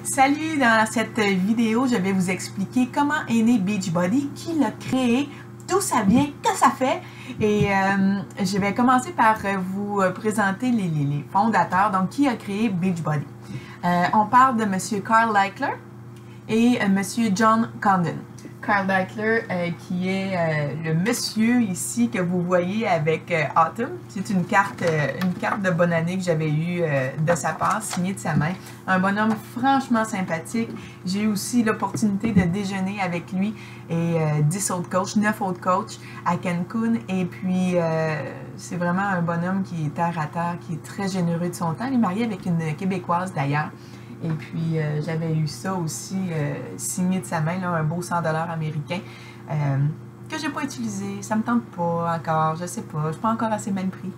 Salut, dans cette vidéo, je vais vous expliquer comment est né Beachbody, qui l'a créé, d'où ça vient, que ça fait. Et je vais commencer par vous présenter les fondateurs, donc qui a créé Beachbody. On parle de M. Carl Daikeler et M. John Condon. Carl Daikeler, qui est le monsieur ici que vous voyez avec Autumn. C'est une carte de bonne année que j'avais eue de sa part, signée de sa main. Un bonhomme franchement sympathique. J'ai eu aussi l'opportunité de déjeuner avec lui et 10 autres coachs, 9 autres coachs à Cancun. Et puis, c'est vraiment un bonhomme qui est terre à terre, qui est très généreux de son temps. Il est marié avec une Québécoise d'ailleurs. Et puis, j'avais eu ça aussi signé de sa main, là, un beau 100 $ américain que j'ai pas utilisé. Ça me tente pas encore, je sais pas. Je suis pas encore assez mal pris.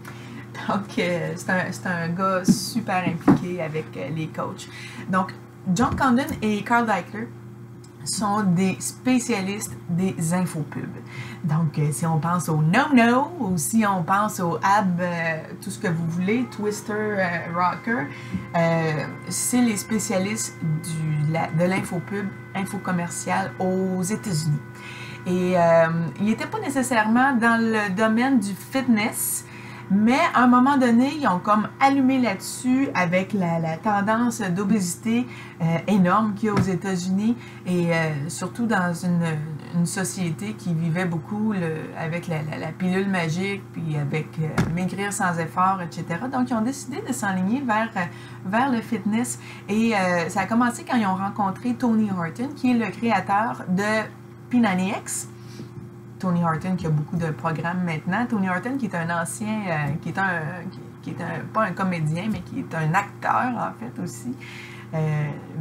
Donc, c'est un gars super impliqué avec les coachs. Donc, John Condon et Carl Daikeler sont des spécialistes des infopubs. Donc, si on pense au no-no ou si on pense au ab, tout ce que vous voulez, Twister, Rocker, c'est les spécialistes de l'infopub, infocommercial aux États-Unis. Et ils n'étaient pas nécessairement dans le domaine du fitness, mais à un moment donné, ils ont comme allumé là-dessus avec la tendance d'obésité énorme qu'il y a aux États-Unis et surtout dans une société qui vivait beaucoup avec la pilule magique, puis avec maigrir sans effort, etc. Donc, ils ont décidé de s'enligner vers le fitness et ça a commencé quand ils ont rencontré Tony Horton, qui est le créateur de P90X. Tony Horton qui a beaucoup de programmes maintenant. Tony Horton qui est un ancien, pas un comédien, mais qui est un acteur en fait aussi.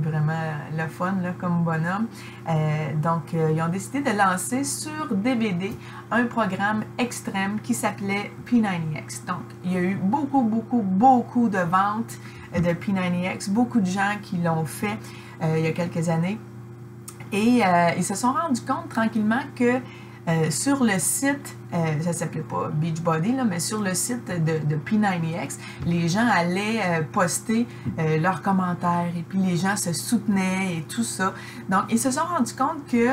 Vraiment le fun là, comme bonhomme. Donc, ils ont décidé de lancer sur DVD un programme extrême qui s'appelait P90X. Donc, il y a eu beaucoup de ventes de P90X, beaucoup de gens qui l'ont fait il y a quelques années. Et ils se sont rendus compte tranquillement que sur le site, ça ne s'appelait pas Beachbody, là, mais sur le site de P90X, les gens allaient poster leurs commentaires et puis les gens se soutenaient et tout ça. Donc, ils se sont rendus compte que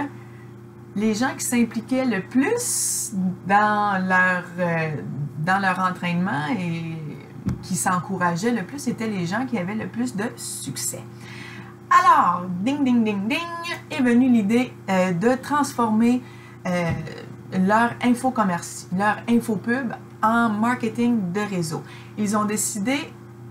les gens qui s'impliquaient le plus dans leur entraînement et qui s'encourageaient le plus étaient les gens qui avaient le plus de succès. Alors, ding, ding, ding, ding, est venue l'idée de transformer leur infopub en marketing de réseau. Ils ont décidé,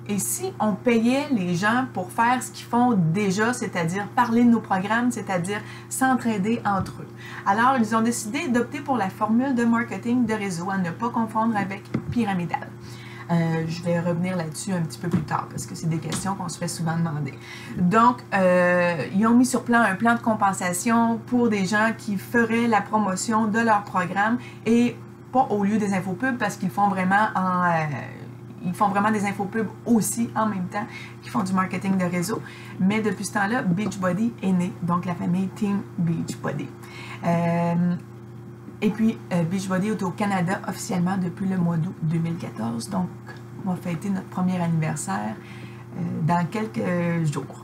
et si on payait les gens pour faire ce qu'ils font déjà, c'est-à-dire parler de nos programmes, c'est-à-dire s'entraider entre eux. Alors, ils ont décidé d'opter pour la formule de marketing de réseau, à ne pas confondre avec pyramidal. Je vais revenir là-dessus un petit peu plus tard parce que c'est des questions qu'on se fait souvent demander. Donc, ils ont mis sur un plan de compensation pour des gens qui feraient la promotion de leur programme et pas au lieu des infopubs parce qu'ils font vraiment des infopubs aussi en même temps qu'ils font du marketing de réseau. Mais depuis ce temps-là, Beachbody est né, donc la famille Team Beachbody. Et puis, Beachbody est au Canada officiellement depuis le mois d'août 2014. Donc, on va fêter notre premier anniversaire dans quelques jours.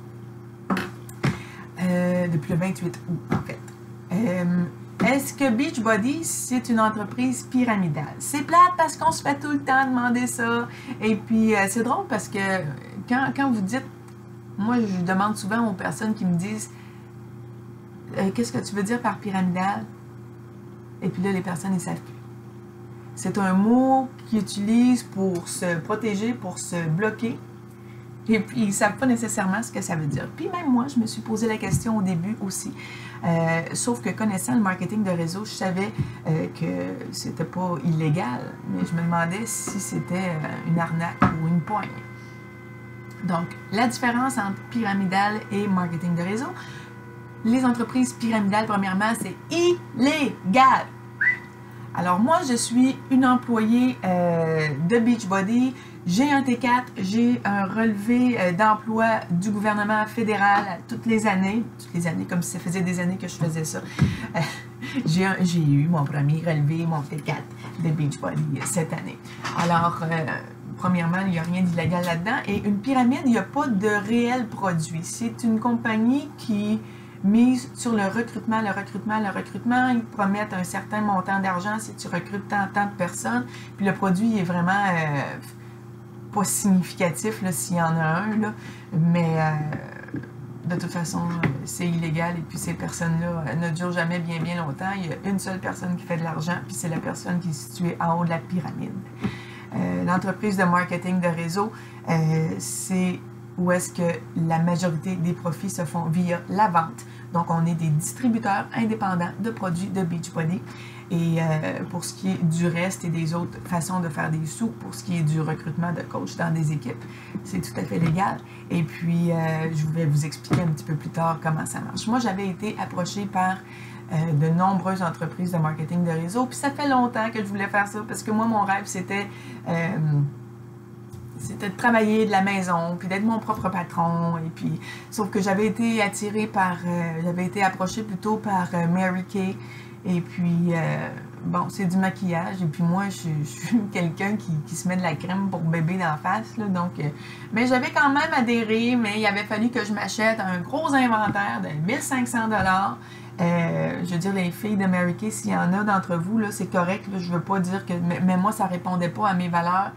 Depuis le 28 août, en fait. Est-ce que Beachbody, c'est une entreprise pyramidale? C'est plate parce qu'on se fait tout le temps demander ça. Et puis, c'est drôle parce que quand vous dites... Moi, je demande souvent aux personnes qui me disent « Qu'est-ce que tu veux dire par pyramidal? » Et puis là, les personnes ne savent plus. C'est un mot qu'ils utilisent pour se protéger, pour se bloquer. Et puis, ils ne savent pas nécessairement ce que ça veut dire. Puis même moi, je me suis posé la question au début aussi. Sauf que connaissant le marketing de réseau, je savais que c'était pas illégal. Mais je me demandais si c'était une arnaque ou une poigne. Donc, la différence entre pyramidal et marketing de réseau. Les entreprises pyramidales, premièrement, c'est illégal. Alors moi, je suis une employée de Beachbody. J'ai un T4, j'ai un relevé d'emploi du gouvernement fédéral toutes les années, comme si ça faisait des années que je faisais ça. J'ai eu mon premier relevé, mon T4 de Beachbody cette année. Alors, premièrement, il n'y a rien d'illégal là-dedans. Et une pyramide, il n'y a pas de réel produit. C'est une compagnie qui mise sur le recrutement, le recrutement, le recrutement. Ils te promettent un certain montant d'argent si tu recrutes tant de personnes. Puis le produit est vraiment pas significatif s'il y en a un. Là. Mais de toute façon, c'est illégal. Et puis ces personnes-là ne durent jamais bien longtemps. Il y a une seule personne qui fait de l'argent, puis c'est la personne qui est située en haut de la pyramide. L'entreprise de marketing de réseau, c'est où est-ce que la majorité des profits se font via la vente. Donc, on est des distributeurs indépendants de produits de Beachbody. Et pour ce qui est du reste et des autres façons de faire des sous, pour ce qui est du recrutement de coach dans des équipes, c'est tout à fait légal. Et puis, je vais vous expliquer un petit peu plus tard comment ça marche. Moi, j'avais été approchée par de nombreuses entreprises de marketing de réseau. Puis ça fait longtemps que je voulais faire ça parce que moi, mon rêve, c'était de travailler de la maison, puis d'être mon propre patron. Et puis, sauf que j'avais été attirée par, j'avais été approchée plutôt par Mary Kay. Et puis, bon, c'est du maquillage. Et puis moi, je suis quelqu'un qui se met de la crème pour bébé d'en face. Là, donc, mais j'avais quand même adhéré, mais il avait fallu que je m'achète un gros inventaire de 1500 $. Je veux dire, les filles de Mary Kay, s'il y en a d'entre vous, c'est correct. Là, je veux pas dire que... Mais moi, ça répondait pas à mes valeurs.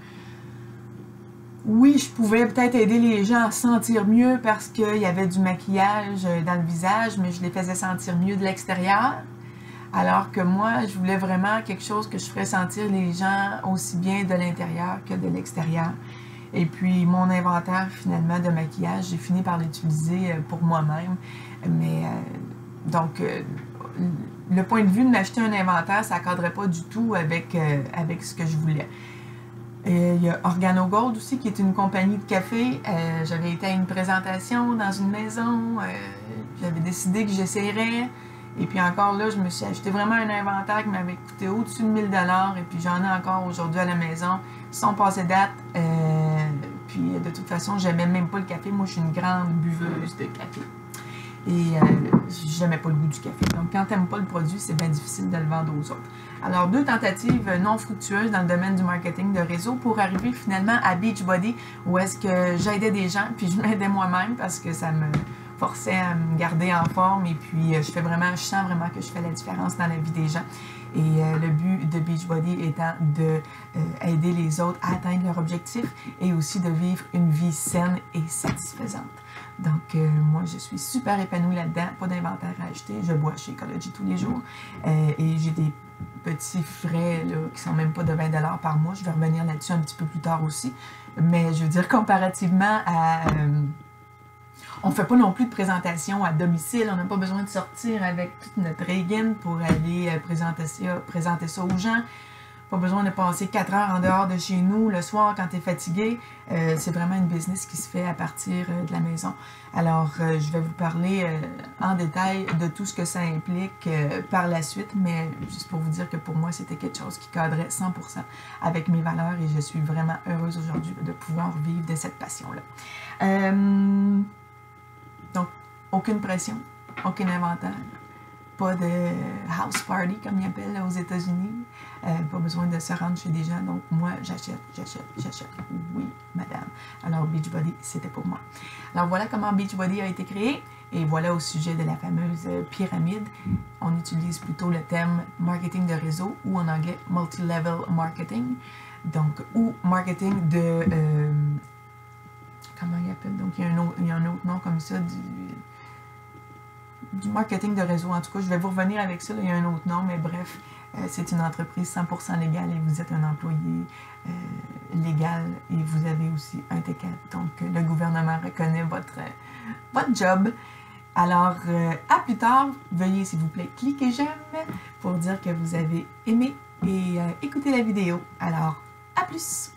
Oui, je pouvais peut-être aider les gens à se sentir mieux parce qu'il y avait du maquillage dans le visage, mais je les faisais sentir mieux de l'extérieur. Alors que moi, je voulais vraiment quelque chose que je ferais sentir les gens aussi bien de l'intérieur que de l'extérieur. Et puis, mon inventaire, finalement, de maquillage, j'ai fini par l'utiliser pour moi-même. Mais, donc, le point de vue de m'acheter un inventaire, ça ne cadrait pas du tout avec ce que je voulais. Il y a OrganoGold aussi, qui est une compagnie de café. J'avais été à une présentation dans une maison. J'avais décidé que j'essayerais. Et puis encore là, je me suis acheté vraiment un inventaire qui m'avait coûté au-dessus de 1000 $. Et puis j'en ai encore aujourd'hui à la maison. Ils sont passés date. Puis de toute façon, j'aimais même pas le café. Moi, je suis une grande buveuse de café. Et j'aimais pas le goût du café. Donc, quand tu n'aimes pas le produit, c'est bien difficile de le vendre aux autres. Alors, 2 tentatives non fructueuses dans le domaine du marketing de réseau pour arriver finalement à Beachbody, où est-ce que j'aidais des gens, puis je m'aidais moi-même parce que ça me forçait à me garder en forme. Et puis, je sens vraiment que je fais la différence dans la vie des gens. Et le but de Beachbody étant d'aider les autres à atteindre leur objectif et aussi de vivre une vie saine et satisfaisante. Donc, moi, je suis super épanouie là-dedans. Pas d'inventaire à acheter. Je bois chez Ecology tous les jours. Et j'ai des petits frais là, qui sont même pas de 20 $ par mois. Je vais revenir là-dessus un petit peu plus tard aussi. Mais je veux dire, comparativement à... on ne fait pas non plus de présentation à domicile. On n'a pas besoin de sortir avec toute notre Reagan pour aller présenter ça aux gens. Pas besoin de passer 4 heures en dehors de chez nous le soir quand tu es fatigué. C'est vraiment une business qui se fait à partir de la maison. Alors, je vais vous parler en détail de tout ce que ça implique par la suite, mais juste pour vous dire que pour moi, c'était quelque chose qui cadrait 100% avec mes valeurs et je suis vraiment heureuse aujourd'hui de pouvoir vivre de cette passion-là. Donc, aucune pression, aucun inventaire. Pas de house party, comme ils appellent aux États-Unis. Pas besoin de se rendre chez des gens. Donc, moi, j'achète. Oui, madame. Alors, Beachbody, c'était pour moi. Alors, voilà comment Beachbody a été créé. Et voilà au sujet de la fameuse pyramide. On utilise plutôt le terme marketing de réseau ou en anglais multi-level marketing. Donc, ou marketing de... comment il appelle? Donc, il y a un autre nom comme ça du marketing de réseau. En tout cas, je vais vous revenir avec ça. Là, il y a un autre nom, mais bref, c'est une entreprise 100% légale et vous êtes un employé légal et vous avez aussi un T4. Donc, le gouvernement reconnaît votre job. Alors, à plus tard. Veuillez, s'il vous plaît, cliquer j'aime pour dire que vous avez aimé et écouté la vidéo. Alors, à plus!